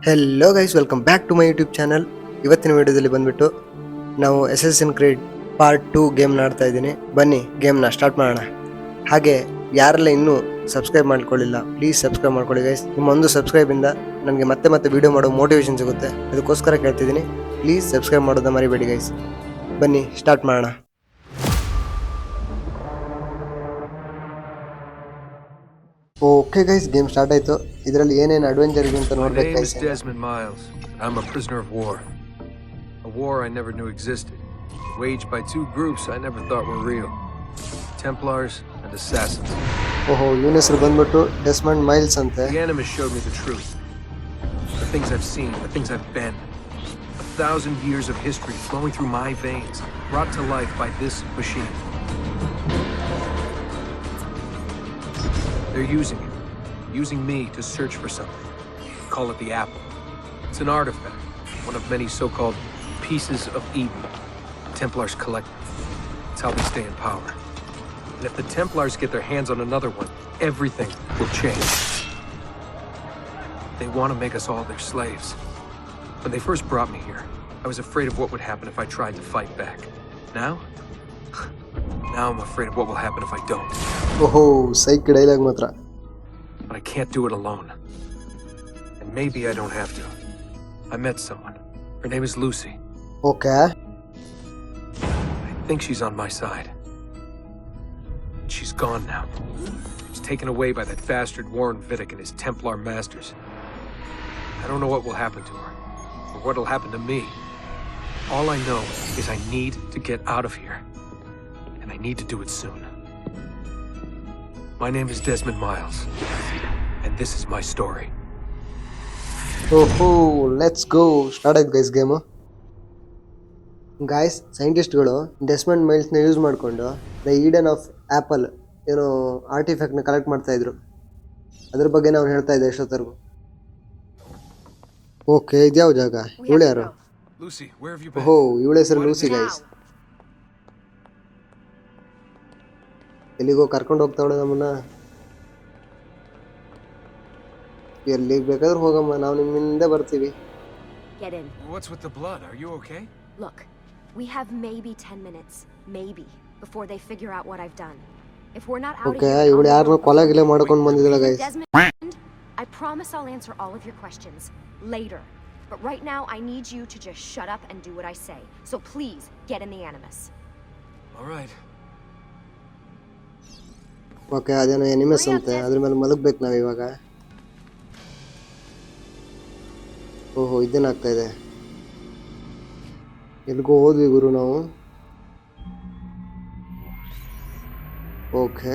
Hello guys, welcome back to my YouTube channel. ಇವತ್ತಿನ ವಿಡಿಯೋದಲ್ಲಿ ಬಂದ್ಬಿಟ್ಟು ನಾವು ಅಸಾಸಿನ್ ಕ್ರೀಡ್ ಪಾರ್ಟ್ 2 ಗೇಮ್ನ ಆಡ್ತಾ ಇದ್ದೀನಿ. ಬನ್ನಿ ಗೇಮ್ನ ಸ್ಟಾರ್ಟ್ ಮಾಡೋಣ. ಹಾಗೆ ಯಾರೆಲ್ಲ ಇನ್ನೂ ಸಬ್ಸ್ಕ್ರೈಬ್ ಮಾಡ್ಕೊಳ್ಳಿಲ್ಲ, ಪ್ಲೀಸ್ ಸಬ್ಸ್ಕ್ರೈಬ್ ಮಾಡ್ಕೊಳ್ಳಿ ಗೈಸ್. ನಿಮ್ಮ ಒಂದು ಸಬ್ಸ್ಕ್ರೈಬಿಂದ ನನಗೆ ಮತ್ತೆ ವಿಡಿಯೋ ಮಾಡೋ ಮೋಟಿವೇಶನ್ ಸಿಗುತ್ತೆ. ಅದಕ್ಕೋಸ್ಕರ ಕೇಳ್ತಿದ್ದೀನಿ, ಪ್ಲೀಸ್ ಸಬ್ಸ್ಕ್ರೈಬ್ ಮಾಡೋದನ್ನ ಮರಿಬೇಡಿ ಗೈಸ್. ಬನ್ನಿ ಸ್ಟಾರ್ಟ್ ಮಾಡೋಣ. ಓಕೆ ಗೈಸ್, ಗೇಮ್ ಸ್ಟಾರ್ಟ್ ಆಯ್ತು. ಇದರಲ್ಲಿ ಏನೇನು ಅಡ್ವೆಂಚರ್ ಇದೆ ಅಂತ ನೋಡ್ಬೇಕು My name is guys. Desmond Miles. I'm a prisoner of war. A war I never knew existed, waged by two groups I never thought were real. Templars and Assassins. ಓಹೋ, ಇವನ ಹೆಸರು ಬಂದ್ಬಿಟ್ಟು ಡೆಸ್ಮಂಡ್ ಮೈಲ್ಸ್ ಅಂತೆ. The Animus showed me the truth. The things I've seen, the things I've been. 1,000 years of history flowing through my veins, brought to life by this machine. They're using me to search for something. Call it the Apple. It's an artifact, one of many so-called pieces of Eden. Templars collect them. It's how they stay in power. And if the Templars get their hands on another one, everything will change. They want to make us all their slaves. When they first brought me here, I was afraid of what would happen if I tried to fight back. Now I'm afraid of what will happen if I don't. ಓಹೋ, ಸೈಕ್ dialogue ಮಾತ್ರ. But I can't do it alone. And maybe I don't have to. I met someone. Her name is Lucy. Okay, I think she's on my side. She's gone now. She's taken away by that bastard Warren Vidic and his Templar masters. I don't know what will happen to her, or what will happen to me. All I know is I need to get out of here. And I need to do it soon. My name is Desmond Miles. And this is my story. ಓಹೋ, let's go. Start ಆಯ್ತು guys game. Guys, ಸೈಂಟಿಸ್ಟ್ಗಳು Desmond ಮೈಲ್ಸ್ನ use ಮಾಡಿಕೊಂಡು the Eden of apple ಏನೋ ಆರ್ಟಿಫ್ಯಾಕ್ಟ್ನ collect ಮಾಡ್ತಾ ಇದ್ರು. ಅದ್ರ ಬಗ್ಗೆ ನಾವು ಹೇಳ್ತಾ ಇದ್ದೆ ಎಷ್ಟೊತ್ತರೆಗೂ. ಓಕೆ, ಇದ್ಯಾವ ಜಾಗ? ಇವಳು ಯಾರು? Lucy, where have you been? ಓಹೋ, ಇವಳ ಹೆಸರು ಲೂಸಿ ಗೈಸ್. ಎಲ್ಲಿಗೋ ಕರ್ಕೊಂಡು ಹೋಗ್ತಾವಳೆ ನಮ್ಮನ್ನ. ಎಲ್ಲಿಗೆ ಬೇಕಾದ್ರೂ ಹೋಗಮ್ಮ, ನಾವು ನಿಮ್ಮ ಹಿಂದೆ ಬರ್ತೀವಿ. Get in. What's with the blood? Are you okay? Look, we have maybe 10 minutes, maybe, before they figure out what I've done. If we're not out okay, of here, ಇವಳು ಯಾರನ್ನೋ ಕೊಲೆಗಿಲೆ ಮಾಡ್ಕೊಂಡು ಬಂದಿದ್ದಲ್ಲ guys. Desmond, I promise I'll answer all of your questions later. But right now, I need you to just shut up and do what I say. So please, get in the Animus. All right. Okay, ಅದೇನೋ ಎನಿಮಸ್ ಅಂತೆ, ಅದ್ರ ಮೇಲೆ ಮಲಗ್ಬೇಕು ನಾವು ಇವಾಗ. ಓಹೋ, ಇದೇನಾಗ್ತಾ ಇದೆ? ಎಲ್ಗೋ ಹೋದ್ವಿ ಗುರು ನಾವು. ಓಕೆ,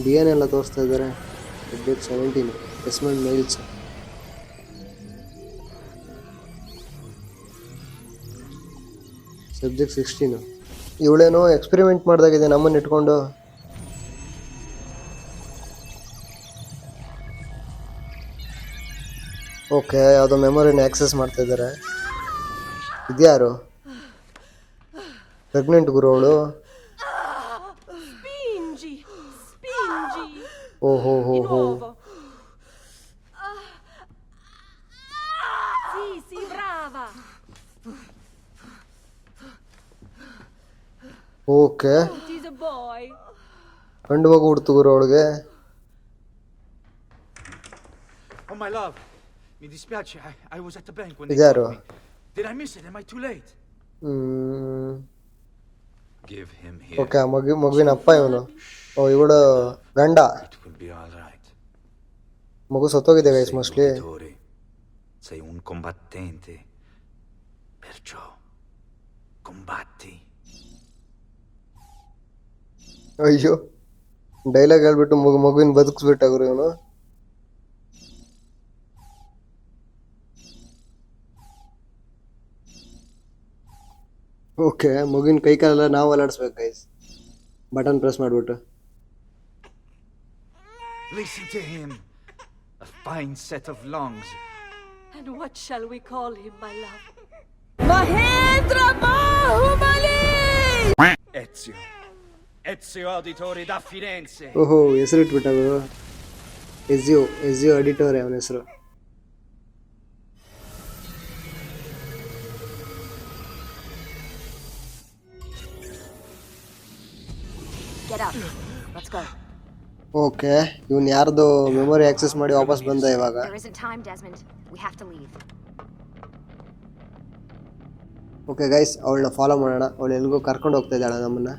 ಡಿ ಎನ್ ಎಲ್ಲ ತೋರಿಸ್ತಾ ಇದ್ದಾರೆ. Subject 17 Desmond Miles. ಸಬ್ಜೆಕ್ಟ್ 16. ಇವಳೇನೋ ಎಕ್ಸ್ಪೆರಿಮೆಂಟ್ ಮಾಡ್ದಾಗಿದೆ ನಮ್ಮನ್ನು ಇಟ್ಕೊಂಡು. ಓಕೆ, ಯಾವುದೋ ಮೆಮೊರಿನ ಆಕ್ಸೆಸ್ ಮಾಡ್ತಾ ಇದ್ದಾರೆ. ಇದ್ಯಾರು? ಪ್ರೆಗ್ನೆಂಟ್ ಗುರು ಅವಳು. ಓಹೋ ಹೋ ಹೋ. ಓಕೆ, ಗಂಡು ಮಗು ಹುಡ್ತು ಗುರು ಅವಳಿಗೆ. Oh my love, mi dispiace. I was at the bank when they ಇದ್ಯಾರು? called me. Did I miss it? Am I too late? Give him here. Okay, ಮಗುವಿನ ಅಪ್ಪ ಇವನು. ಓ, ಇವಳು ಗಂಡ. It will be all right. ಮಗು ಸತ್ತೋಗಿದೆ guys Sei un mostly. lottatore. Sei un combattente. Perciò combatti. ಅಯ್ಯೋ, dialogue ಹೇಳ್ಬಿಟ್ಟು ಮಗುವಿನ ಬದುಕಿಸ್ಬಿಟ್ಟ ಗುರು ಇವನು. ಓಕೆ, ಮಗುವಿನ ಕೈ ಕಾಲೆಲ್ಲ ನಾವು ಅಲ್ಲಾಡಿಸ್ಬೇಕು ಗೈಸ್, ಬಟನ್ ಪ್ರೆಸ್ ಮಾಡಿಬಿಟ್ಟು. Listen to him. A fine set of lungs. And what shall we call him, my love? Mahendra Bahubali! Ezio. Ezio Auditore da Firenze. ಓಹೋ, ಹೆಸರು ಇಟ್ಬಿಟ್ಟ ಗುರು. ಎಜಿಯೋ ಎಜಿಯೋ ಅಡಿಟೋರೆ ಅವನ ಹೆಸರು. Get up. Let's go. Okay, ಇವನ್ ಯಾರ್ದು memory access ಮಾಡಿ ವಾಪಸ್ ಬಂದ ಇವಾಗ. There isn't time, Desmond. We have to leave. Okay guys, ಅವಳನ್ನ ಫಾಲೋ ಮಾಡೋಣ. ಅವಳು ಎಲ್ಗೂ ಕರ್ಕೊಂಡು ಹೋಗ್ತಾ ಇದ್ದಾಳೆ ನಮ್ಮನ್ನ.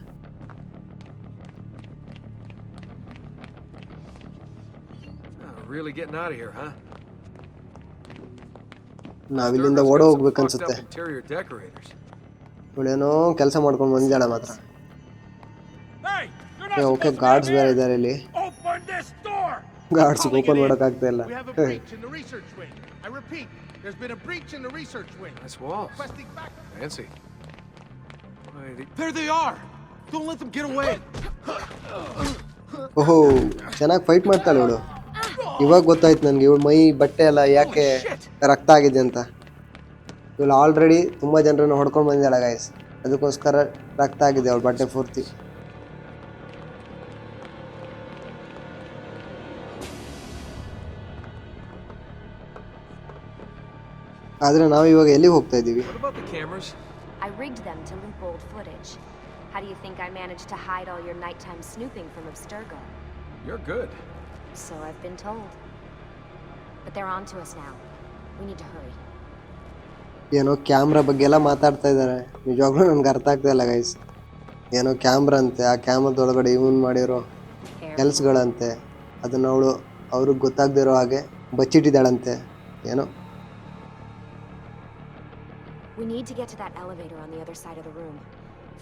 Really getting out of here, huh? ನಾವಿಲ್ಲಿಂದ ಓಡೋ ಹೋಗ್ಬೇಕನ್ಸುತ್ತೆ. Interior decorators. ಇವಳೇನೋ ಕೆಲಸ ಮಾಡ್ಕೊಂಡು ಬಂದಿದ್ದಾಳೆ ಮಾತ್ರ. Hey, you're not okay, guards ಬೇರೆ ಇದ್ದಾರೆ ಇಲ್ಲಿ. Open this door! Guards open ಮಾಡೋಕ್ಕಾಗ್ತಾ ಇಲ್ಲ. We have a breach in the research wing. I repeat, there's been a breach in the research wing. Nice walls. Requesting backup. Fancy. Why, There they are! Don't let them get away! ಓಹೋ, ಚೆನ್ನಾಗಿ fight ಮಾಡ್ತಾಳೆ ಇವಳು. ಇವಾಗ ಗೊತ್ತಾಯ್ತು ನನಗೆ ಇವಳು ಮೈ ಬಟ್ಟೆ ಎಲ್ಲ ಯಾಕೆ ರಕ್ತ ಆಗಿದೆ ಅಂತ. ಇವಳು ಆಲ್ರೆಡಿ ತುಂಬ ಜನರನ್ನು ಹೊಡ್ಕೊಂಡು ಬಂದಿದ್ದಾಳೆ ಗೈಸ್, ಅದಕ್ಕೋಸ್ಕರ ರಕ್ತ ಆಗಿದೆ ಅವಳ ಬಟ್ಟೆ ಪೂರ್ತಿ. ಆದರೆ ನಾವು ಇವಾಗ ಎಲ್ಲಿಗೆ ಹೋಗ್ತಾ ಇದ್ದೀವಿ? what about the cameras? I rigged them to loop old footage. How do you think I managed to hide all your nighttime snooping from Abstergo? You're good. So I've been told. But they're on to us now. We need to hurry. ಏನೋ camera ಬಗ್ಗೆ ಎಲ್ಲ ಮಾತಾಡ್ತಾ ಇದ್ದಾರೆ. ನಿಜವಾಗ್ಲೂ ನನಗೆ ಅರ್ಥ ಆಗ್ತಾ ಇಲ್ಲ ಗೈಸ್. ಏನೋ ಕ್ಯಾಮ್ರಾ ಅಂತೆ, ಆ ಕ್ಯಾಮ್ರಾದೊಳಗಡೆ ಇವನ್ ಮಾಡಿರೋ ಕೆಲ್ಸಗಳಂತೆ, ಅದನ್ನ ಅವಳು ಅವ್ರಿಗೆ ಗೊತ್ತಾಗದಿರೋ ಹಾಗೆ ಬಚ್ಚಿಟ್ಟಿದ್ದಾಳಂತೆ ಏನೋ. We need to get to that elevator on the other side of the room.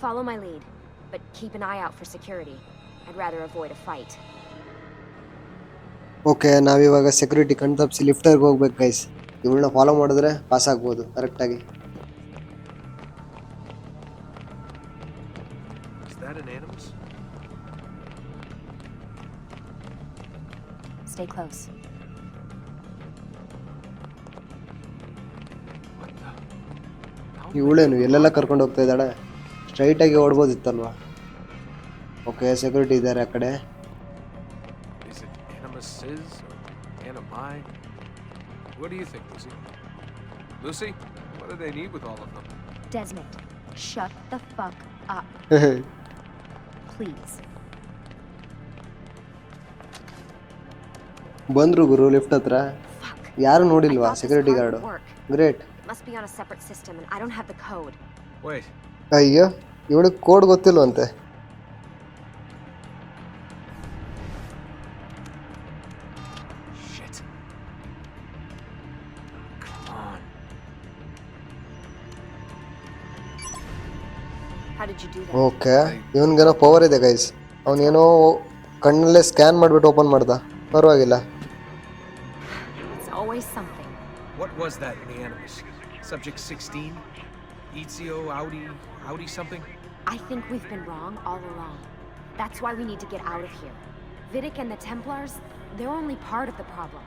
Follow my lead, but keep an eye out for security. I'd rather avoid a fight. Okay, ನಾವಿವಾಗ security ಕಣ್ ತಪ್ಪಿಸಿ ಲಿಫ್ಟರ್ಗೆ ಹೋಗ್ಬೇಕು guys. ಇವಳನ್ನ follow ಮಾಡಿದ್ರೆ pass ಆಗ್ಬೋದು ಕರೆಕ್ಟಾಗಿ. Is that an animus? Stay close. What the? ಇವಳೇನು ಎಲ್ಲೆಲ್ಲ ಕರ್ಕೊಂಡು ಹೋಗ್ತಾ ಇದ್ದಾಳೆ? ಸ್ಟ್ರೈಟಾಗಿ ಓಡ್ಬೋದಿತ್ತಲ್ವಾ. ಓಕೆ, ಸೆಕ್ಯೂರಿಟಿ ಇದ್ದಾರೆ ಆ ಕಡೆ. Is it animuses or animi? What do you think, Lucy? Lucy, what do they need with all of them? Desmond, shut the fuck up. Please. ಬಂದ್ರು ಗುರು lift ಹತ್ರ. Fuck. ಯಾರು I ನೋಡಿಲ್ವಾ thought this security card guard? would work. Great. It must be on a separate system and I don't have the code. Wait, ಅಯ್ಯೋ, ಇವಳಿಗೆ code ಗೊತ್ತಿಲ್ವಂತೆ. shit. Come on. How did you do that? Okay, ಇವನ್ಗೇನೋ power ಇದೆ guys. ಅವನೇನೋ ಕಣ್ಣಲ್ಲೇ scan ಮಾಡಿಬಿಟ್ಟು open ಮಾಡ್ದ. ಪರವಾಗಿಲ್ಲ. It's always something. What was that in the animus? Subject 16? Ezio, Audi something? I think we've been wrong all along. That's why we need to get out of here. Vidic and the Templars, they're only part of the problem.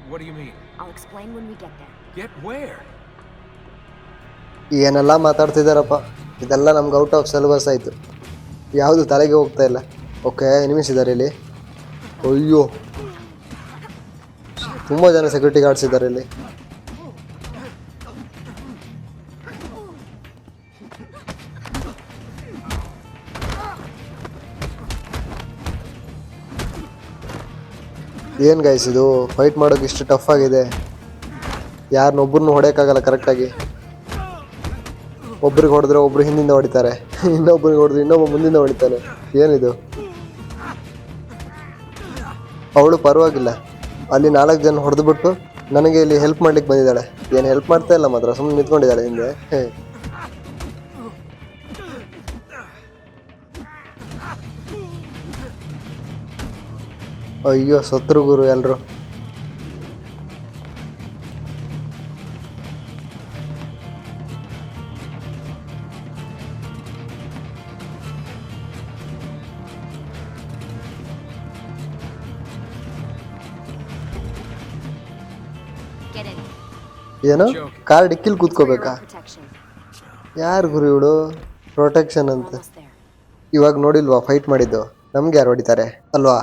What do you mean? I'll explain when we get there. Get where? ಏನೆಲ್ಲ ಮಾತಾಡ್ತಿದ್ದಾರಪ್ಪ, ಇದೆಲ್ಲ ನಮ್ಗೆ out of syllabus ಆಯಿತು. ಯಾವುದು ತಲೆಗೆ ಹೋಗ್ತಾ ಇಲ್ಲ. Okay, enemies ಇದ್ದಾರೆ ಇಲ್ಲಿ. ಅಯ್ಯೋ, ತುಂಬ ಜನ ಸೆಕ್ಯೂರಿಟಿ ಗಾರ್ಡ್ಸ್ ಇದ್ದಾರೆ ಇಲ್ಲಿ. ಏನು ಗೈಸ್ ಇದು, ಫೈಟ್ ಮಾಡೋಕೆ ಇಷ್ಟು ಟಫ್ ಆಗಿದೆ. ಯಾರನ್ನೊಬ್ಬರನ್ನು ಹೊಡೆಯೋಕ್ಕಾಗಲ್ಲ ಕರೆಕ್ಟಾಗಿ. ಒಬ್ರಿಗೆ ಹೊಡೆದ್ರೆ ಒಬ್ರು ಹಿಂದಿಂದ ಹೊಡಿತಾರೆ, ಇನ್ನೊಬ್ರಿಗೆ ಹೊಡೆದ್ರೆ ಇನ್ನೊಬ್ಬ ಮುಂದಿಂದ ಹೊಡಿತಾನೆ. ಏನಿದು? ಅವಳು ಪರವಾಗಿಲ್ಲ, ಅಲ್ಲಿ 4 ಜನ ಹೊಡೆದ್ಬಿಟ್ಟು ನನಗೆ ಇಲ್ಲಿ ಹೆಲ್ಪ್ ಮಾಡ್ಲಿಕ್ಕೆ ಬಂದಿದ್ದಾಳೆ. ಏನು ಹೆಲ್ಪ್ ಮಾಡ್ತಾ ಇಲ್ಲ ಮಾತ್ರ, ಸುಮ್ಮನೆ ನಿಂತ್ಕೊಂಡಿದ್ದಾಳೆ ಹಿಂದೆ. ಅಯ್ಯೋ, ಸತ್ರು ಗುರು ಎಲ್ಲರೂ. Get in. ಏನು, ಕಾರ್ ಡಿಕ್ಕಿಲ್ ಕೂತ್ಕೋಬೇಕಾ? Protection. ಯಾರು ಗುರು ಇವಳು? ಪ್ರೊಟೆಕ್ಷನ್ ಅಂತ. Almost there. ಇವಾಗ ನೋಡಿಲ್ವಾ ಫೈಟ್ ಮಾಡಿದ್ದು? ನಮ್ಗೆ ಯಾರು ಹೊಡಿತಾರೆ ಅಲ್ವಾ?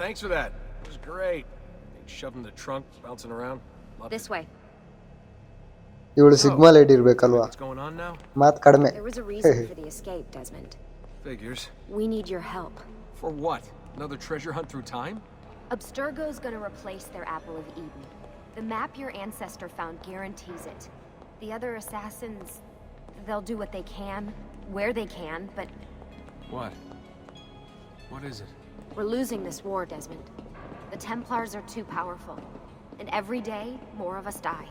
thanks for that. It was great. Shoved in the trunk, bouncing around. Loved This it. way. ಇವಳು ಸಿಗ್ಮಾ ಲೇಡಿ ಇರ್ಬೇಕಲ್ವಾ? What's going on now? ಮಾತು ಕಡಿಮೆ. There was a reason for the escape, Desmond. Figures. We need your help. For what? Another treasure hunt through time? Abstergo's gonna replace their Apple of Eden. The map your ancestor found guarantees it. The other assassins, they'll do what they can, where they can, but What? What is it? we're losing this war, Desmond. The Templars are too powerful, and every day, more of us die.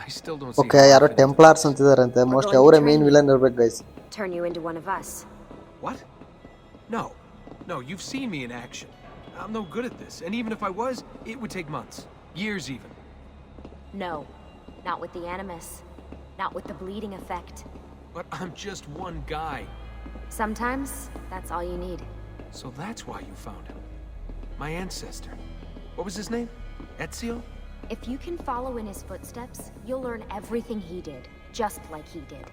I still don't see. Okay, how ಯಾರೋ it fits into Templars ಅಂತಿದಾರಂತೆ. Mostly ಅವರೇ main villain ಇರ್ಬೇಕು guys. Turn you into one of us. What? No. No, you've seen me in action. I'm no good at this. And even if I was, it would take months. Years even. No, not with the Animus. Not with the bleeding effect. But I'm just one guy. Sometimes, that's all you need. So that's why you found him. My ancestor. What was his name? Ezio? If you can follow in his footsteps, you'll learn everything he did, just like he did.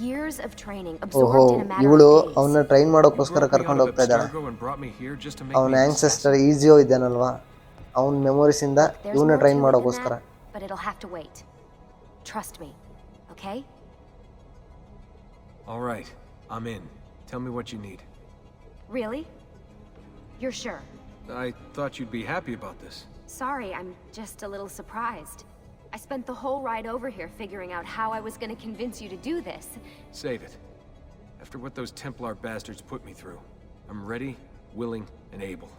Years of training ಓಹೋ, absorbed in a matter ಇವಳು of days. ಅವನ್ನ train You ಮಾಡೋಕ್ಕೋಸ್ಕರ broke me out ಕರ್ಕೊಂಡು of ಹೋಗ್ತಾ ಇದ್ದಾಳೆ. Abstergo and brought me here just to make ಅವನ me an ancestor assassin. ಈಸಿಯೋ ಇದ್ದಾನಲ್ವಾ, ಅವನ memories ಇಂದ There's ಇವನ್ನ more train to it than ಮಾಡೋಕ್ಕೋಸ್ಕರ. that, but it'll have to wait. Trust me, okay? All right, I'm in. Tell me what you need. Really? You're sure? I thought you'd be happy about this. Sorry, I'm just a little surprised. I spent the whole ride over here figuring out how I was going to convince you to do this. Save it. After what those Templar bastards put me through, I'm ready, willing, and able.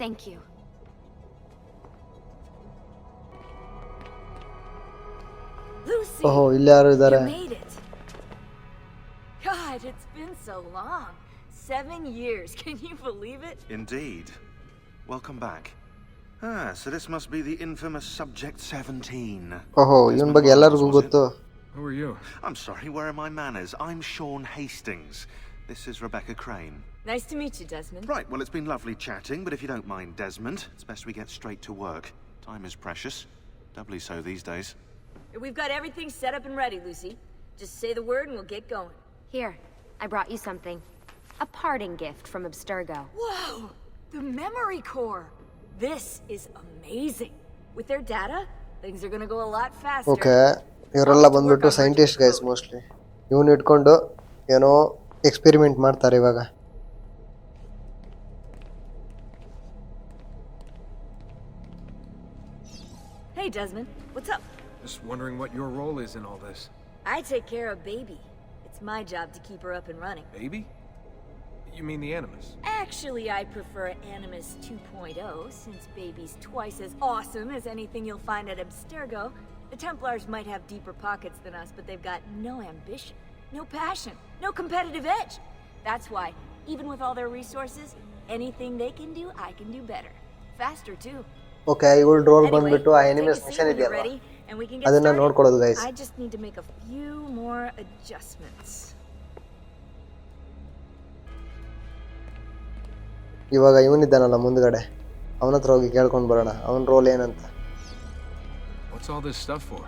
Thank you. Lucy, ಓಹೋ, ಇಲ್ಲಿ ಯಾರು ಇದ್ದಾರೆ? you made it. God, it's been so long. 7 years. Can you believe it? Indeed. Welcome back. So this must be the infamous Subject 17. ಓಹೋ, ಇವನ್ ಬಗ್ಗೆ ಎಲ್ಲರಿಗೂ ಗೊತ್ತು. Who are you? I'm sorry, where are my manners? I'm Sean Hastings. This is Rebecca Crane. Nice to meet you, Desmond. Right, well, it's been lovely chatting, but if you don't mind, Desmond, it's best we get straight to work. Time is precious. Doubly so these days. We've got everything set up and ready, Lucy. Just say the word and we'll get going. Here, I brought you something. A parting gift from Abstergo. Whoa! The memory core! This is amazing. With their data, things are gonna go a lot faster. Okay, ಇವರೆಲ್ಲ ಬಂದ್ಬಿಟ್ಟು scientist guys mostly. ಇವನ್ ಇಟ್ಕೊಂಡು ಏನೋ experiment ಮಾಡ್ತಾರೆ ಇವಾಗ. Hey, Desmond. What's up? Just wondering what your role is in all this. I take care of Baby. It's my job to keep her up and running. Baby? You mean the Animus? Actually, I prefer Animus 2.0, since Baby's twice as awesome as anything you'll find at Abstergo. The Templars might have deeper pockets than us, but they've got no ambition, no passion, no competitive edge. That's why, even with all their resources, anything they can do, I can do better. Faster, too. Okay, ಇವಳ roll ಬಂದ್ಬಿಟ್ಟು ಆ ಎನಿಮಸ್ mission ಇದೆಯಲ್ಲ, ಅದನ್ನ ನೋಡ್ಕೊಳ್ಳೋದು guys. I just need to make a few more adjustments. ಇವಾಗ ಇವನಿದ್ದಾನಲ್ಲ ಮುಂದ್ಗಡೆ, ಅವನ ಹತ್ರ ಹೋಗಿ ಕೇಳ್ಕೊಂಡು ಬರೋಣ ಅವನ ರೋಲ್ ಏನಂತ. What's all this stuff for?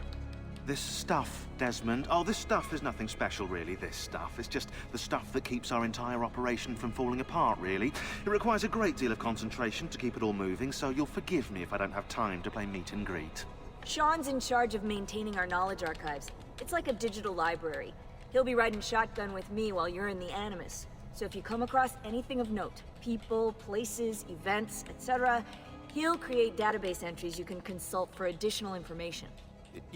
This stuff, Desmond. Oh, this stuff is nothing special, really. This stuff. It's just the stuff that keeps our entire operation from falling apart, really. It requires a great deal of concentration to keep it all moving, so you'll forgive me if I don't have time to play meet and greet. Sean's in charge of maintaining our knowledge archives. It's like a digital library. He'll be riding shotgun with me while you're in the Animus. So if you come across anything of note, people, places, events, etc., he'll create database entries you can consult for additional information.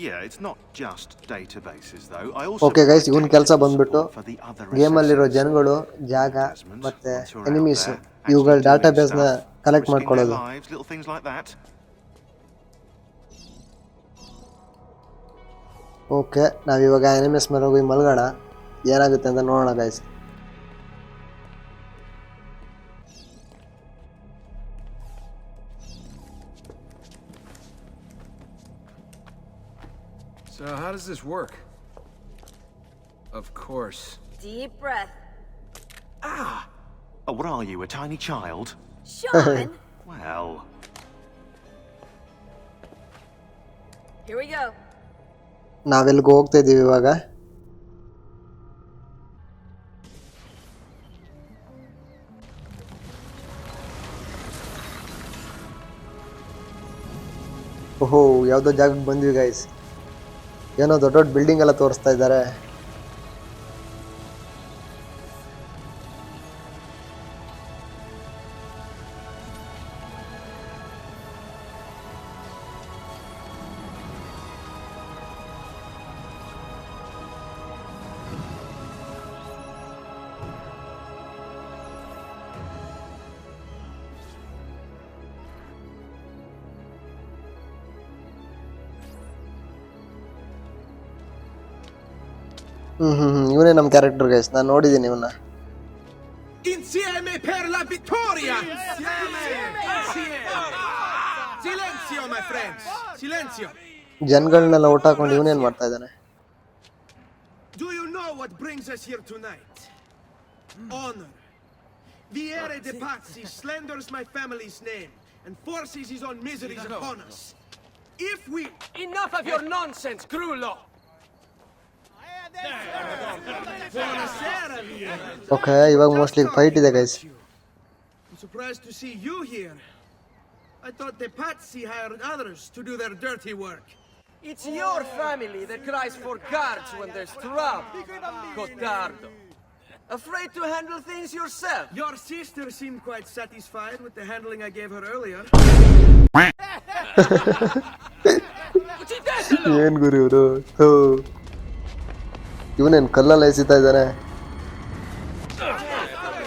Yeah, it's not just databases, though. I also okay guys, ಇವನ್ ಕೆಲಸ provide ಬಂದ್ಬಿಟ್ಟು support for the other ಗೇಮಲ್ಲಿರೋ assassins. ಜನಗಳು, ಜಾಗ Desmond, ಮತ್ತೆ once you're out enemies, there, ಇವುಗಳ actually database ನ doing stuff, collect risking ಮಾಡ್ಕೊಳ್ಳೋದು. their lives, little things like that. Okay, ನಾವಿವಾಗ ಎನಿಮೀಸ್ ಮೇಲೆ ಹೋಗಿ ಮಲ್ಗೋಣ, ಏನಾಗುತ್ತೆ ಅಂತ ನೋಡೋಣ guys. So how does this work? Of course. Deep breath. Oh, what are you, a tiny child? Sean! Well, Here we go. ನಾವೆಲ್ಲಿಗೆ ಹೋಗ್ತಾ ಇದೀವಿ ಇವಾಗ? ಓಹೋ ಯಾವುದೋ ಜಾಗಕ್ಕೆ ಬಂದ್ವಿ ಗೈಸ್. ಏನೋ ದೊಡ್ಡ ದೊಡ್ಡ ಬಿಲ್ಡಿಂಗ್ ಎಲ್ಲ ತೋರಿಸ್ತಾ ಇದ್ದಾರೆ. ಇವನೇ ನಮ್ಮ ಕ್ಯಾರೆಕ್ಟರ್ ಗೈಸ್. ನಾನು ನೋಡಿದ್ದೀನಿ ಇವನ್ನ. Insieme per la vittoria! Silenzio, my friends! Silenzio! ಜನಗಳನ್ನೆಲ್ಲ ಒಟ್ಟು ಹಾಕೊಂಡು ಇವನೇನ್ ಮಾಡ್ತಾ ಇದ್ದಾನೆ? Do you know what brings us here tonight? Honor. Viere de Pazzi slanders my family's name and forces his own miseries upon us. If we... Enough of your nonsense, Grullo! Buonasera, Viere. Okay, ಇವಾಗ mostly fight ಇದೆ guys. I'm surprised to see you here. I thought the Pazzi hired others to do their dirty work. It's your family that cries for guards when there's trouble, Gottardo. Afraid to handle things yourself? Your sister seemed quite satisfied with the handling I gave her earlier. ಏನ್ ಗುರು ಇವರು? ಇವನೇನ್ ಕಲ್ಲಲ್ಲ ಎಸಿತಾ ಇದ್ದಾನೆ?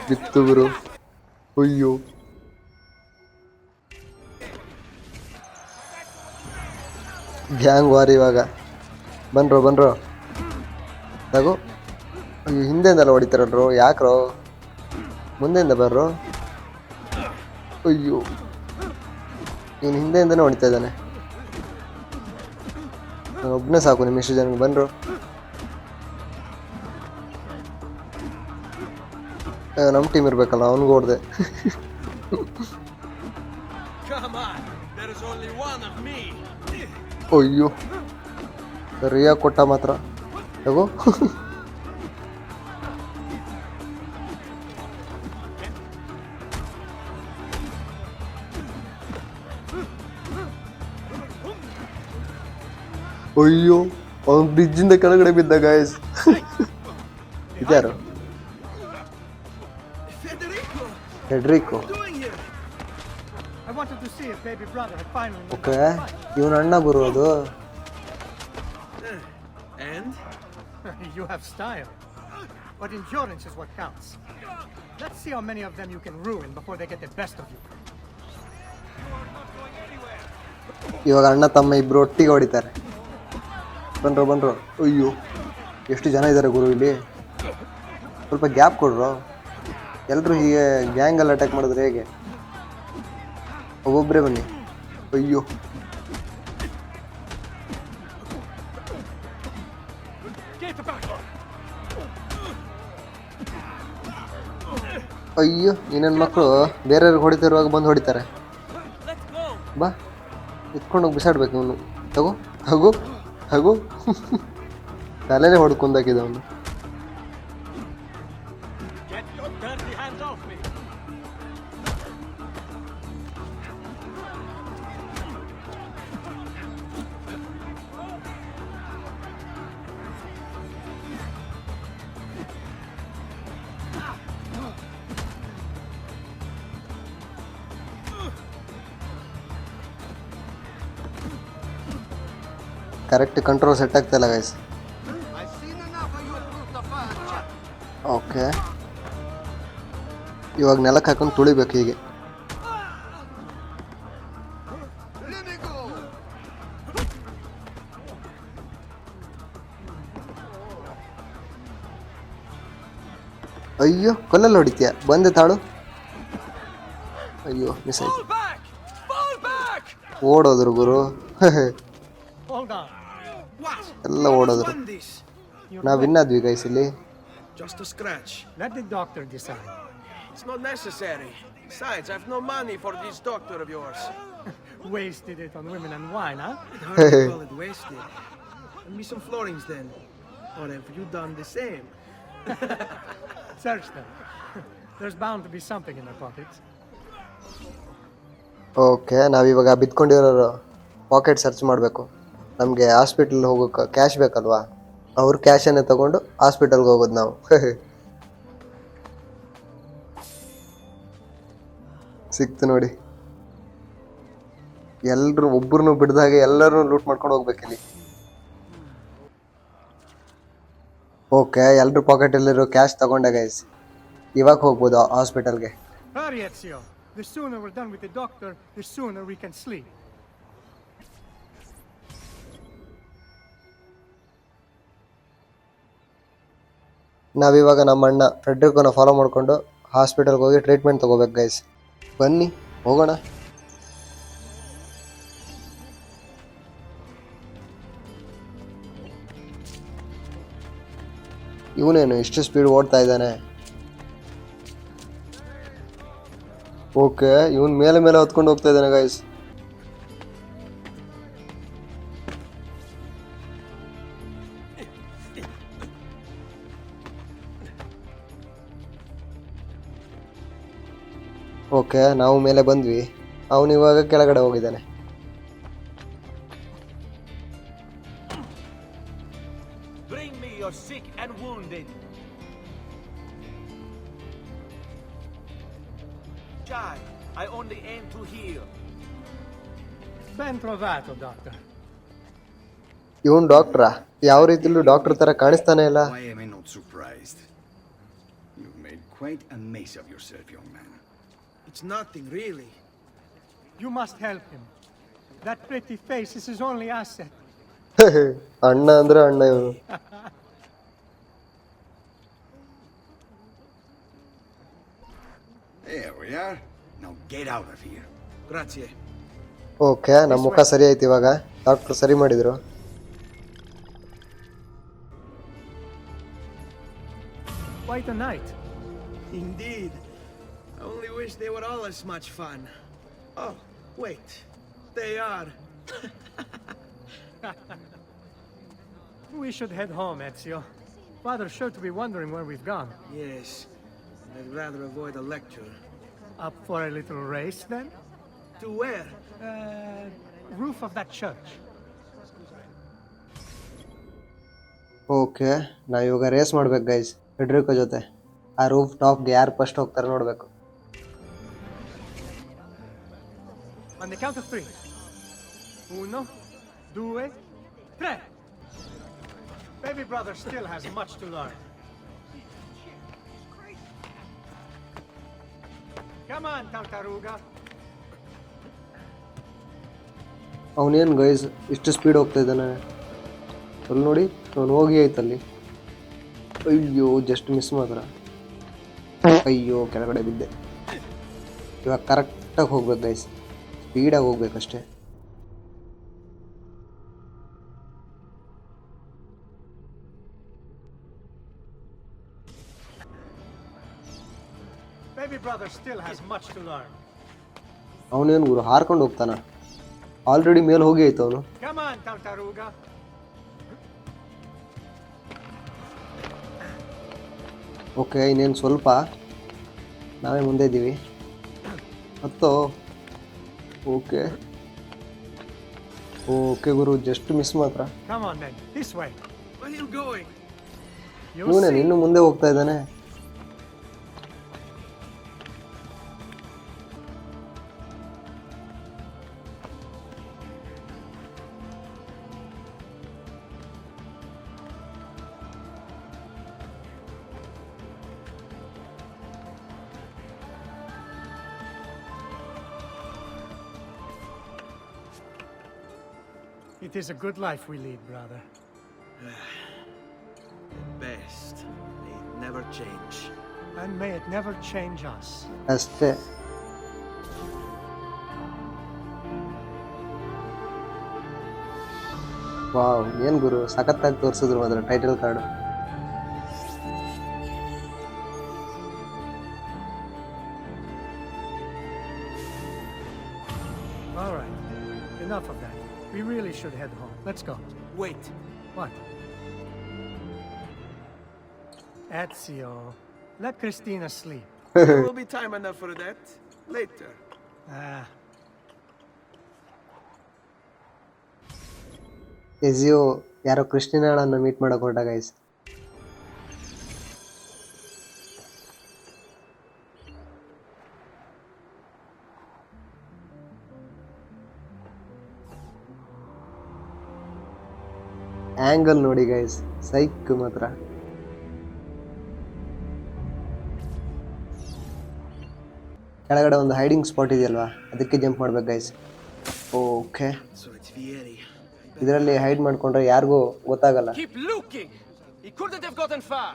ಬಿತ್ತು ಗುರು. ಅಯ್ಯೋ, gang war ಇವಾಗ. ಬನ್ರೋ ತಗೋ. ಅಯ್ಯೋ, ಹಿಂದೆಯಿಂದೆಲ್ಲ ಹೊಡಿತಾರಲ್ರು, ಯಾಕ್ರೋ? ಮುಂದೆಯಿಂದ ಬರ್ರೋ. ಅಯ್ಯೋ, ಇವನು ಹಿಂದೆಯಿಂದನೇ ಹೊಡಿತಾ ಇದ್ದಾನೆ. ನಾನು ಒಬ್ಬನೇ ಸಾಕು ನಿಮ್ಮ ಇಷ್ಟು ಜನಕ್ಕೆ. ಬನ್ರೋ. ನಮ್ಮ ಟೀಮ್ ಇರ್ಬೇಕಲ್ಲ, ಅವನಿಗೆ ಹೊಡೆದೆ. ಅಯ್ಯೋ, ಸರಿಯಾಗಿ ಕೊಟ್ಟ ಮಾತ್ರ. ತಗೋ. ಅಯ್ಯೋ, ಅವನು ಬ್ರಿಡ್ಜಿಂದ ಕೆಳಗಡೆ ಬಿದ್ದ ಗಾಯಸ್. ಇದ್ಯಾರು? Federico. I wanted to see if baby brother had finally... okay, ಇವನ ಅಣ್ಣ ಗುರು ಅದು. And? You have style. But endurance is what counts. Let's see how many of them you can ruin before they get the best of you. ಇವಾಗ ಅಣ್ಣ ತಮ್ಮ ಇಬ್ರು ಒಟ್ಟಿಗೆ ಹೊಡಿತಾರೆ. ಬನ್ರೋ. ಅಯ್ಯೋ, ಎಷ್ಟು ಜನ ಇದ್ದಾರೆ ಗುರು ಇಲ್ಲಿ. ಸ್ವಲ್ಪ ಗ್ಯಾಪ್ ಕೊಡ್ರೋ. ಎಲ್ಲರೂ ಹೀಗೆ ಗ್ಯಾಂಗಲ್ಲಿ ಅಟ್ಯಾಕ್ ಮಾಡಿದ್ರೆ ಹೇಗೆ? ಒಬ್ಬೊಬ್ಬರೇ ಬನ್ನಿ. ಅಯ್ಯೋ, ಅಯ್ಯೋ, ಇನ್ನೇನು ಮಕ್ಕಳು ಬೇರೆಯವ್ರಿಗೆ ಹೊಡಿತಿರುವಾಗ ಬಂದು ಹೊಡಿತಾರೆ. ಬಾ, ಎತ್ಕೊಂಡೋಗಿ ಬಿಸಾಡ್ಬೇಕು ಇವನು. ತಗೋ. ತಲೆನೇ ಹೊಡ್ಕೊಂಡಾಕಿದ ಅವನು. ಕರೆಕ್ಟ್ ಕಂಟ್ರೋಲ್ ಸೆಟ್ ಆಗ್ತಾ ಇಲ್ಲ ಗೈಸ್. ಓಕೆ, ಇವಾಗ ನೆಲಕ್ಕೆ ಹಾಕೊಂಡು ತುಳಿಬೇಕು ಹೀಗೆ. ಅಯ್ಯೋ, ಕಲ್ಲಲ್ಲಿ ಹೊಡಿತೀಯ, ಬಂದೆ ತಾಳು. ಅಯ್ಯೋ, ಮಿಸ್ ಆಯ್ತು. ಓಡೋದ್ರು ಗುರು. ಎಲ್ಲ ಓಡೋದ್ರು. ನಾವು ವಿನ್ನಾದ್ವಿ ಗೈಸ್ ಇಲ್ಲಿ. Just a scratch. Let the doctor decide. It's not necessary. Besides, I've no money for this doctor of yours. Wasted it on women and wine, huh? I'd hardly call it wasted. Lend me some florins then. Or have you done the same? Search them. There's bound to be something in their pockets. Okay, ನಾವಿವಾಗ ಬಿತ್ಕೊಂಡಿರೋರು packet search ಮಾಡಬೇಕು. ನಮಗೆ hospital ಹೋಗೋಕೆ cash ಬೇಕಲ್ವಾ, ಅವ್ರ ಕ್ಯಾಶನ್ನೇ ತಗೊಂಡು ಹಾಸ್ಪಿಟಲ್ಗೆ ಹೋಗೋದು ನಾವು. ಸಿಕ್ತು ನೋಡಿ, ಎಲ್ಲರೂ ಒಬ್ಬರನ್ನು ಬಿಡ್ದಾಗೆ ಎಲ್ಲರೂ ಲೂಟ್ ಮಾಡ್ಕೊಂಡು ಹೋಗ್ಬೇಕಿಲ್ಲಿ. ಓಕೆ, ಎಲ್ಲರೂ ಪಾಕೆಟಲ್ಲಿರೋ ಕ್ಯಾಶ್ ತಗೊಂಡೆ ಗೈಸ್. ಇವಾಗ ಹೋಗ್ಬೋದು ಹಾಸ್ಪಿಟಲ್ಗೆ. Hurry, Ezio. The sooner we're done with the doctor, the sooner we can sleep. ನಾವಿವಾಗ ನಮ್ಮ ಅಣ್ಣ ಫ್ರೆಡ್ರಿಕೋನ ಫಾಲೋ ಮಾಡಿಕೊಂಡು ಹಾಸ್ಪಿಟಲ್ಗೆ ಹೋಗಿ ಟ್ರೀಟ್ಮೆಂಟ್ ತೊಗೋಬೇಕು ಗೈಸ್. ಬನ್ನಿ ಹೋಗೋಣ. ಇವನೇನು ಇಷ್ಟು ಸ್ಪೀಡ್ ಓಡ್ತಾ ಇದ್ದಾನೆ? ಓಕೆ, ಇವನ್ ಮೇಲೆ ಮೇಲೆ ಹೊತ್ಕೊಂಡು ಹೋಗ್ತಾ ಇದ್ದಾನೆ ಗೈಸ್. ಓಕೆ, ನಾವು ಮೇಲೆ ಬಂದ್ವಿ, ಅವನು ಇವಾಗ ಕೆಳಗಡೆ ಹೋಗಿದ್ದಾನೆ. Bring me your sick and wounded. Chai, I only aim to heal. Ben trovato, doctor. ಇವನ್ ಡಾಕ್ಟ್ರಾ? ಯಾವ ರೀತಿಲೂ ಡಾಕ್ಟರ್ ತರ ಕಾಣಿಸ್ತಾನೆ ಇಲ್ಲ. Why am I not surprised? You've made quite a mess of yourself, young man. It's nothing, really. You must help him. That pretty face is his only asset. ಅಣ್ಣ ಅಂದ್ರೆ ಅಣ್ಣ ಇವನು. There we are. Now get out of here. Grazie. Okay, ನಮ್ಮ ಮುಖ ಸರಿ ಆಯ್ತು ಇವಾಗ. Doctor ಸರಿ ಮಾಡಿದ್ರು. Quite a night. Indeed. I only wish they were all as much fun. Oh, wait. They are. We should head home, Ezio. Father's sure to be wondering where we've gone. Yes. I'd rather avoid a lecture. Up for a little race, then? To where? Roof of that church. Okay, ನಾವು ಇವಾಗ race ಮಾಡ್ಬೇಕು guys Federico ಜೊತೆ. ಆ roof ಟಾಪ್ಗೆ ಯಾರು first ಹೋಗ್ತಾರೆ ನೋಡಬೇಕು. On the count of three. Uno, due, tre. Baby brother still has much to learn. Come on, Tartaruga. ಅವನೇನು guys ಇಷ್ಟು ಸ್ಪೀಡ್ ಹೋಗ್ತಾ ಇದ್ದಾನೆ? ಅಲ್ಲಿ ನೋಡಿ, ಅವನು ಹೋಗಿ ಆಯ್ತಲ್ಲಿ. ಅಯ್ಯೋ, ಜಸ್ಟ್ ಮಿಸ್ ಮಾತ್ರ. ಅಯ್ಯೋ, ಕೆಳಗಡೆ ಬಿದ್ದೆ. ಇವಾಗ ಕರೆಕ್ಟಾಗಿ ಹೋಗ್ಬೇಕು ಗೈಸ್, ಸ್ಪೀಡಾಗಿ ಹೋಗ್ಬೇಕಷ್ಟೇ. Baby brother still has much to learn. ಅವನೇನು ಗುರು ಹಾರ್ಕೊಂಡು ಹೋಗ್ತಾನ? ಆಲ್ರೆಡಿ ಮೇಲೆ ಹೋಗಿ ಆಯ್ತು ಅವನು. Come on, Tartaruga. ಓಕೆ, ಇನ್ನೇನು ಸ್ವಲ್ಪ, ನಾವೇ ಮುಂದೆ ಇದ್ದೀವಿ. ಹತ್ತೋ. ಓಕೆ ಓಕೆ ಗುರು, ಜಸ್ಟ್ ಮಿಸ್ ಮಾತ್ರ. Come on then, this way. Where are you going? ಇವನೇನು ಇನ್ನು ಮುಂದೆ ಹೋಗ್ತಾ ಇದ್ದಾನೆ? It is a good life we lead, brother. Best. May it never change. And may it never change us. ಅಷ್ಟೇ. Wow, ಏನು ಗುರು ಸಖತ್ತಾಗಿ ತೋರಿಸಿದ್ರು ಮಾತ್ರ title card. All right, enough of that. We really should head home. Let's go. Wait. What? Ezio, let Christina sleep. There will be time enough for that. Later. Ajio ಯಾರೋ ಕ್ರಿಸ್ಟಿನಾಳನ್ನು meet ಮಾಡೋಕೆ ಹೊರಟ guys. Angle ನೋಡಿ guys, ಸೈಕ್ ಮಾತ್ರ. ಕೆಳಗಡೆ ಒಂದು hiding spot ಇದೆಯಲ್ವಾ, ಅದಕ್ಕೆ jump ಮಾಡ್ಬೇಕು guys. Okay, So it's Vieri. ಇದರಲ್ಲಿ ಹೈಡ್ ಮಾಡ್ಕೊಂಡ್ರೆ ಯಾರಿಗೂ ಗೊತ್ತಾಗಲ್ಲ. Keep looking! He couldn't have gotten far!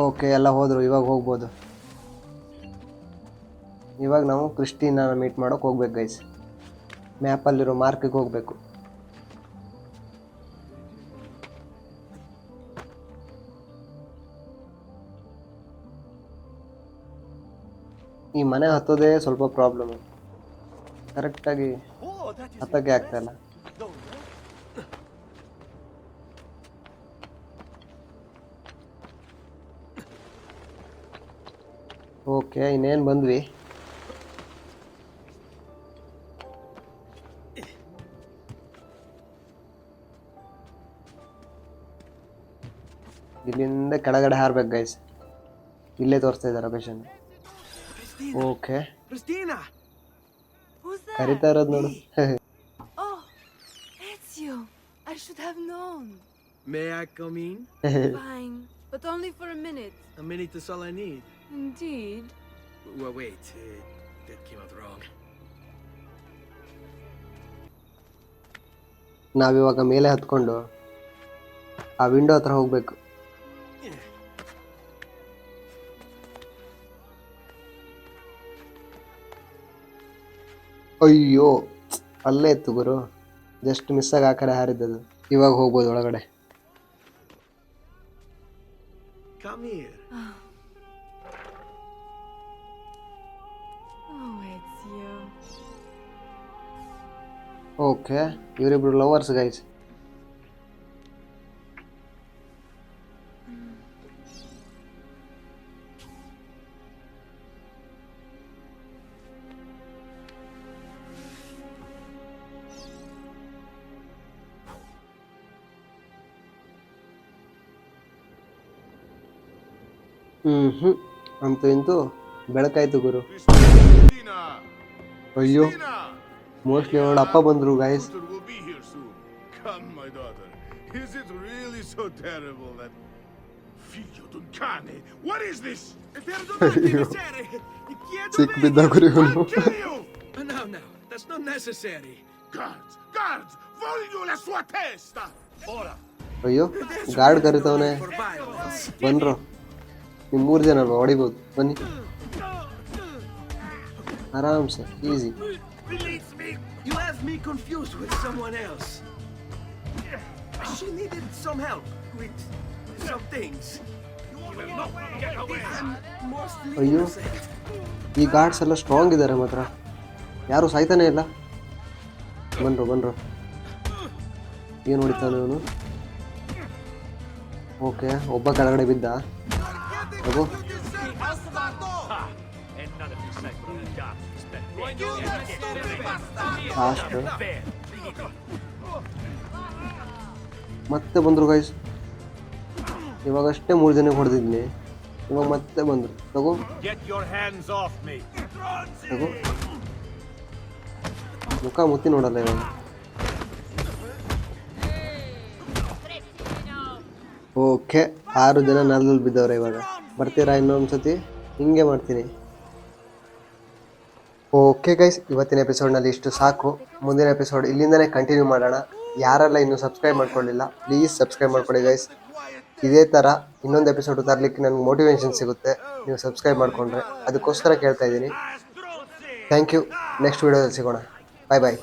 Okay, ಎಲ್ಲ ಹೋದರು. ಇವಾಗ ಹೋಗ್ಬೋದು. ಇವಾಗ ನಾವು ಕ್ರಿಸ್ಟಿನ ಮೀಟ್ ಮಾಡೋಕೆ ಹೋಗ್ಬೇಕು ಗೈಸ್. ಮ್ಯಾಪಲ್ಲಿರೋ ಮಾರ್ಕಿಗೆ ಹೋಗಬೇಕು. ಈ ಮನೆ ಹತ್ತೋದೇ ಸ್ವಲ್ಪ ಪ್ರಾಬ್ಲಮ್. ಕರೆಕ್ಟಾಗಿ ಹತ್ತಕ್ಕೆ ಆಗ್ತಾಯಿಲ್ಲ. ಓಕೆ, ಇನ್ನೇನು ಬಂದ್ವಿ. ಇಲ್ಲಿಂದ ಕೆಳಗಡೆ ಹಾರ್ಬೇಕು ಗೈಸ್. ಇಲ್ಲೇ ತೋರಿಸ್ತಾ ಇದ್ದಾರೆ location. Okay, Christina! Who's that? ಕರಿತಾ ಇರೋದು ನೋಡು. Oh, it's you. I should have known. May I come in? Fine, but only for a minute. A minute is all I need. Indeed. Well, wait. That came out wrong. ನಾವಿವಾಗ ಮೇಲೆ ಹತ್ಕೊಂಡು ಆ window ಹತ್ರ ಹೋಗ್ಬೇಕು. ಅಯ್ಯೋ, ಅಲ್ಲೇ ಇತ್ತು ಗುರು. Just ಮಿಸ್ಸಾಗಿ ಆ ಕಡೆ ಹಾರಿದ್ದದು. ಇವಾಗ ಹೋಗ್ಬೋದು ಒಳಗಡೆ. Come here. Oh, it's you. Okay, ಇವರಿಬ್ರು ಲವರ್ಸ್ ಗೈಸ್. ಅಂತೂ ಇಂತೂ ಬೆಳಕಾಯ್ತು ಗುರು. ಅಯ್ಯೋ, ಮೋಸ್ಟ್ಲಿ ಅವಳ ಅಪ್ಪ ಬಂದ್ರು guys. will be here soon. Come, my daughter. Is it really so terrible that... Figlio d'un cane! What is this? Perdonate, misery! Chiedo ಸಿಕ್ಬಿದ್ದ venia! ಗುರು ಇವನು. I'll kill you! No, that's not necessary. Guards! Guards! Voglio la sua testa! Ora! ಅಯ್ಯೋ, guard ಕರಿತವನೆ. For violence. ಬನ್ರೋ, ನೀವು 3 ಜನ ಅಲ್ವಾ, ಹೊಡಿಬೋದು. ಬನ್ನಿ ಆರಾಮ್ಸೆ, easy. Release me! You have me confused with someone else. She needed some help with some things. You will not get away! Mostly ಅಯ್ಯೋ, innocent. ಈ guards ಎಲ್ಲ strong ಇದ್ದಾರೆ ಮಾತ್ರ. ಯಾರು ಸಾಯ್ತಾನೆ ಇಲ್ಲ. ಬನ್ರೋ. ಏನು ಹೊಡಿತಾನೆ ಇವನು? ಓಕೆ, ಒಬ್ಬ ಕೆಳಗಡೆ ಬಿದ್ದ. ಹೋಗು. And none of you cycle in the dark. Fast. ಮತ್ತೆ ಬಂದರು ಗೈಸ್. ಇವಾಗಷ್ಟೇ 3 ಜನಕ್ಕೆ ಹೊಡೆದಿದ್ನಿ, ಇವಾಗ ಮತ್ತೆ ಬಂದರು. ತಗೋ Get your hands off me! ತಗೋ, ಮುಖ ಮುತ್ತಿ ನೋಡಲ್ಲ ಇವಾಗ. ಓಕೆ, 6 ಜನ ನೆಲದಲ್ಲಿ ಬಿದ್ದವ್ರೆ. ಇವಾಗ ಬರ್ತೀರಾ ಇನ್ನೊಂದ್ಸತಿ? ಹಿಂಗೆ ಮಾಡ್ತೀನಿ. ಓಕೆ ಗೈಸ್, ಇವತ್ತಿನ ಎಪಿಸೋಡ್ನಲ್ಲಿ ಇಷ್ಟು ಸಾಕು. ಮುಂದಿನ ಎಪಿಸೋಡ್ ಇಲ್ಲಿಂದನೇ ಕಂಟಿನ್ಯೂ ಮಾಡೋಣ. ಯಾರೆಲ್ಲ ಇನ್ನೂ ಸಬ್ಸ್ಕ್ರೈಬ್ ಮಾಡ್ಕೊಳ್ಳಿಲ್ಲ, ಪ್ಲೀಸ್ ಸಬ್ಸ್ಕ್ರೈಬ್ ಮಾಡ್ಕೊಳ್ಳಿ ಗೈಸ್. ಇದೇ ಥರ ಇನ್ನೊಂದು ಎಪಿಸೋಡ್ ತರಲಿಕ್ಕೆ ನನಗೆ ಮೋಟಿವೇಶನ್ ಸಿಗುತ್ತೆ ನೀವು ಸಬ್ಸ್ಕ್ರೈಬ್ ಮಾಡಿಕೊಂಡ್ರೆ. ಅದಕ್ಕೋಸ್ಕರ ಕೇಳ್ತಾ ಇದ್ದೀನಿ. Thank you. ನೆಕ್ಸ್ಟ್ ವೀಡಿಯೋದಲ್ಲಿ ಸಿಗೋಣ. ಬಾಯ್ ಬಾಯ್.